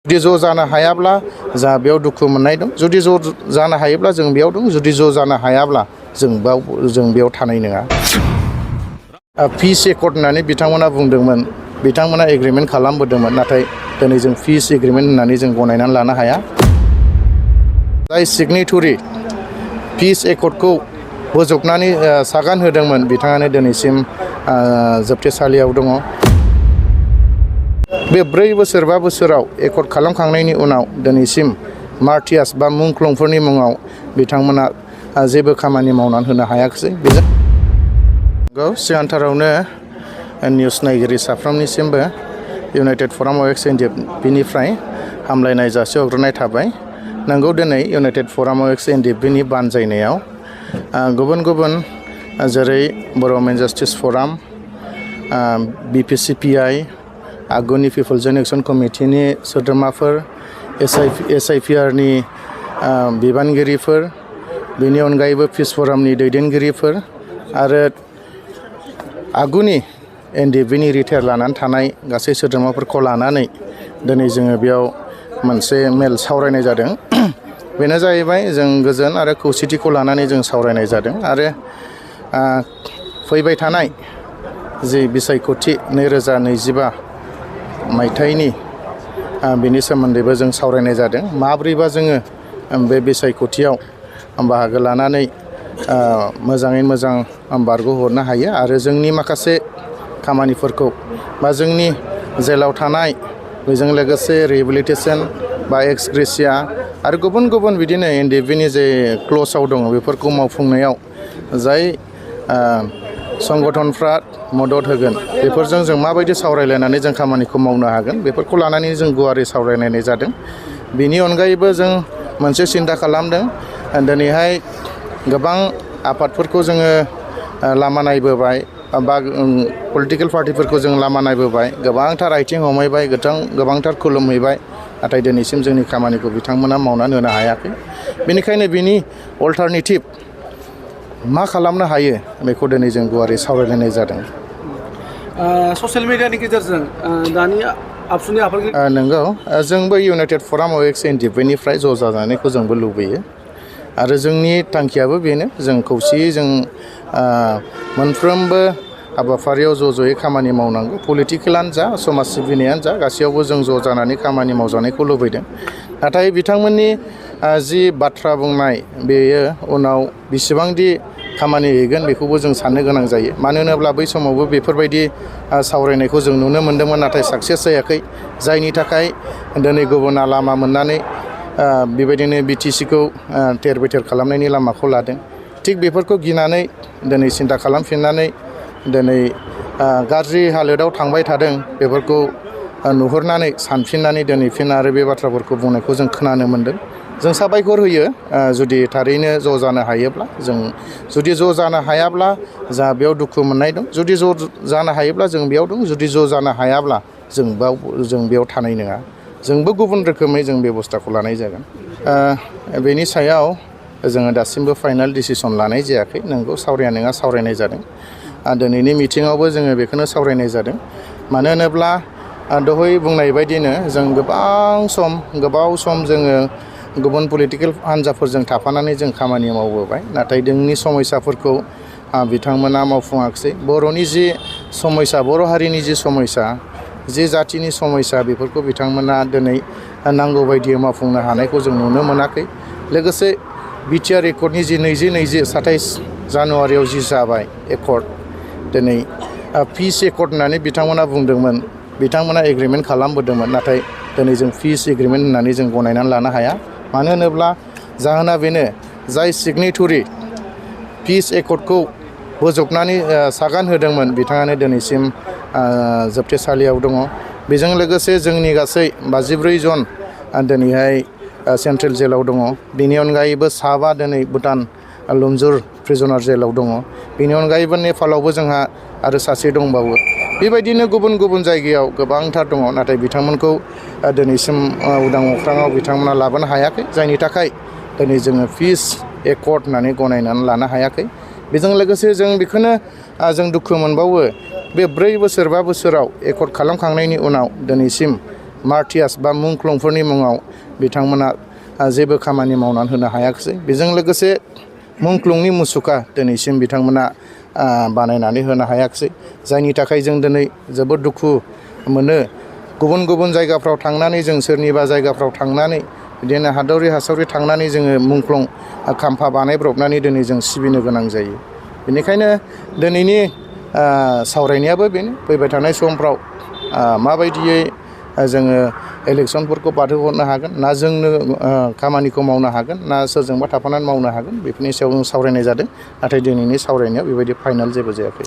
जुदि ज' जानो हायाब्ला जा बेयाव दुखु मोननाय दं जुदि ज' जानो हायोब्ला जों बेयाव दं जुदि ज' जानो हायाब्ला जों बेयाव थानाय नङा पिस एकर्ड होननानै बिथांमोना बुंदोंमोन बिथांमोना एग्रिमेन्ट खालामबोदोंमोन नाथाय दिनै जों पिस एग्रिमेन्ट होननानै जों गनायनानै लानो हाया जाय सिगनेटरि पिस एकर्डखौ बोजबनानै सागान होदोंमोन बिथाङानो दिनैसिम जोबथेसालियाव दङ बे 4 बोसोर 5 बोसोराव एकर्ड खालामखांनायनि उनाव दिनैसिम मार्टियास बा मुंख्लंफोरनि मुङाव बिथांमोना जेबो खामानि मावनानै होनो हायाखै बेजों सिगांथारावनो निउस नायगिरि साफ्रोमनिसिमबो इउनाइटेड फराम अफ एक्स एनडिएफबिनिफ्राय हामलायनाय जासिहरग्रोनाय थाबाय नंगौ दिनै इउनाइटेड फराम अफ एक्स एनडिएफबिनि बानजायनायाव गुबुन गुबुन जेरै बर' मेन जास्टिस फराम बिपिसिपिआइ आगुनि पिपल्स एक्सन कमिटिनि सोद्रोमाफोर एसआइपिआरनि बिबानगिरिफोर बेनि अनगायैबो पिस फरामनि दैदेनगिरिफोर आरो आगुनि एनडिएफबिनि रिटायार लानानै थानाय गासै सोद्रोमाफोरखौ लानानै दिनै जोङो बेयाव मोनसे मेल सावरायनाय जादों बेनो जाहैबाय जों गोजोन आरो खौसेथिखौ लानानै जों सावरायनाय जादों आरो फैबाय थानाय जि बिसायख'थि 2025 मायथाइनि बेनि सोमोन्दैबो जों सावरायनाय जादों माब्रैबा जोङो बे बिसायख'थियाव बाहागो लानानै मोजाङै मोजां बारग'हरनो हायो आरो जोंनि माखासे खामानिफोरखौ बा जोंनि जेलाव थानाय बेजों लोगोसे रिहेबिलिटेसन बा एक्स ग्रेसिया आरो गुबुन गुबुन बिदिनो एनडिएफबिनि जे क्ल'जआव दङ बेफोरखौ मावफुंनायाव जाय संगठनफ्रा मदद होगोन बेफोरजों जों माबायदि सावरायलायनानै जों खामानिखौ मावनो हागोन बेफोरखौ लानानै जों गुवारै सावरायनाय जादों बेनि अनगायैबो जों मोनसे सिन्था खालामदों दिनैहाय गोबां आफादफोरखौ जोङो लामा नायबोबाय बा पलिटिकेल पार्टिफोरखौ जों लामा नायबोबाय गोबांथार आथिं हमहैबाय गोबांथार खुलुमहैबाय नाथाय दिनैसिम जोंनि खामानिखौ बिथांमोना मावनानै होनो हायाखै बेनिखायनो बिनि अल्टारनेटिभ मा खालामनो हायो बेखौ दिनै जों गुवारै सावरायलायनाय जादों ससियेल मिडियानि गेजेरजों दानि आबसुनि आफादगिरि नंगौ जोंबो इउनाइटेड फराम अफ एक्स एनडिएफबिनिफ्राय ज' जानायखौ जोंबो लुबैयो आरो जोंनि थांखियाबो बेनो जों खौसेयै जों मोनफ्रोमबो हाबाफारियाव ज'यै खामानि मावनांगौ पलिटिकेलानो जा समाज सिबिनायानो जा गासैयावबो जों ज' जानानै खामानि मावजानायखौ लुबैदों नाथाय बिथांमोननि जि बाथ्रा बुंनाय बेयो उनाव बेसेबांदि खामानि हैगोन बेखौबो जों साननो गोनां जायो मानो होनोब्ला बै समावबो बेफोरबायदि सावरायनायखौ जों नुनो मोन्दोंमोन नाथाय साक्सेस जायाखै जायनि थाखाय दिनै गुबुना लामा मोननानै बेबायदिनो बिटिसिखौ थेर बेथेर खालामनायनि लामाखौ लादों थिग बेफोरखौ गिनानै दिनै सिन्था खालामफिननानै दिनै गाज्रि हालोदाव थांबाय थादों बेफोरखौ नुहुरनानै सानफिननानै दिनै फिन आरो बे बाथ्राफोरखौ बुंनायखौ जों खोनानो मोन्दों जों साबायखर होयो जुदि थारैनो ज' जानो हायोब्ला जों जुदि ज' जानो हायाब्ला जा बेयाव दुखु मोननाय दं जुदि ज' जानो हायोब्ला जों बेयाव दं जुदि ज' जानो हायाब्ला जों बेयाव थानाय नङा जोंबो गुबुन रोखोमै जों बेबस्थाखौ लानाय जागोन बेनि सायाव जोङो दासिमबो फाइनाल डिसिसन लानाय जायाखै नंगौ सावरायनाय जादों दिनैनि मिटिङावबो जोङो बेखौनो सावरायनाय जादों मानो होनोब्ला दहाय बुंनाय बायदिनो जों गोबाव सम जोङो गुबुन पलिटिकेल हान्जाफोरजों थाफानानै जों खामानि मावबोबाय नाथाय जोंनि समयसाफोरखौ बिथांमोना मावफुङाखिसै बर'नि जि समयसा बर' हारिनि जि समयसा जि जाथिनि समयसा बेफोरखौ बिथांमोना दिनै नांगौ बायदियै मावफुंनो हानायखौ जों नुनो मोनाखै लोगोसे बिटिआर एकर्डनि जि 27 जानुवारियाव जि जाबाय एकर्ड दिनै पिस एकर्ड होननानै बिथांमोना बुंदोंमोन बिथांमोना एग्रिमेन्ट खालामबोदोंमोन नाथाय दिनै जों पिस एग्रिमेन्ट होननानै जों गनायनानै लानो हाया मानो होनोब्ला जाहोना बेनो जाय सिगनेटरि पिस एकर्डखौ बोजबनानै सागान होदोंमोन बिथाङानो दिनैसिम जोबथेसालियाव दङ बेजों लोगोसे जोंनि गासै 54 जन दिनैहाय सेन्ट्रेल जेलाव दङ बेनि अनगायैबो 7 दिनै भुटान लुमजुर प्रिजनार जेलाव दङ बेनि अनगायैबो नेपालावबो जोंहा आरो सासे दंबावो बेबायदिनो गुबुन गुबुन जायगायाव गोबांथार दङ नाथाय बिथांमोनखौ दिनैसिम उदां अख्राङाव बिथांमोना लाबोनो हायाखै जायनि थाखाय दिनै जोङो पिस एकर्ड होननानै गनायनानै लानो हायाखै बेजों लोगोसे जों बेखौनो जों दुखु मोनबावो बे 4 बोसोर 5 बोसोराव एकर्ड खालामखांनायनि उनाव दिनैसिम मार्टियास बा मुंख्लंफोरनि मुङाव बिथांमोना जेबो खामानि मावनानै होनो हायाखिसै। बेजों लोगोसे मुंख्लंनि मुसुखा दिनैसिम बिथांमोना बानायनानै होनो हायाखिसै, जायनि थाखाय जों दिनै जोबोद दुखु मोनो। गुबुन गुबुन जायगाफ्राव थांनानै जों सोरनिबा जायगाफ्राव थांनानै बिदिनो हादौरि हासावरि थांनानै जोङो मुंख्लं खाम्फा बानायब्रबनानै दिनै जों सिबिनो गोनां जायो। बेनिखायनो दिनैनि सावरायनायाबो बेनो, फैबाय थानाय समफ्राव माबायदियै जोङो इलेक्सनफोरखौ बारहोहरनो हागोन, ना जोंनो खामानिखौ मावनो हागोन, ना सोरजोंबा थाफानानै मावनो हागोन, बेफोरनि सायाव जों सावरायनाय जादों। नाथाय दिनैनि सावरायनायाव बेबायदि फाइनाल जेबो जायाखै।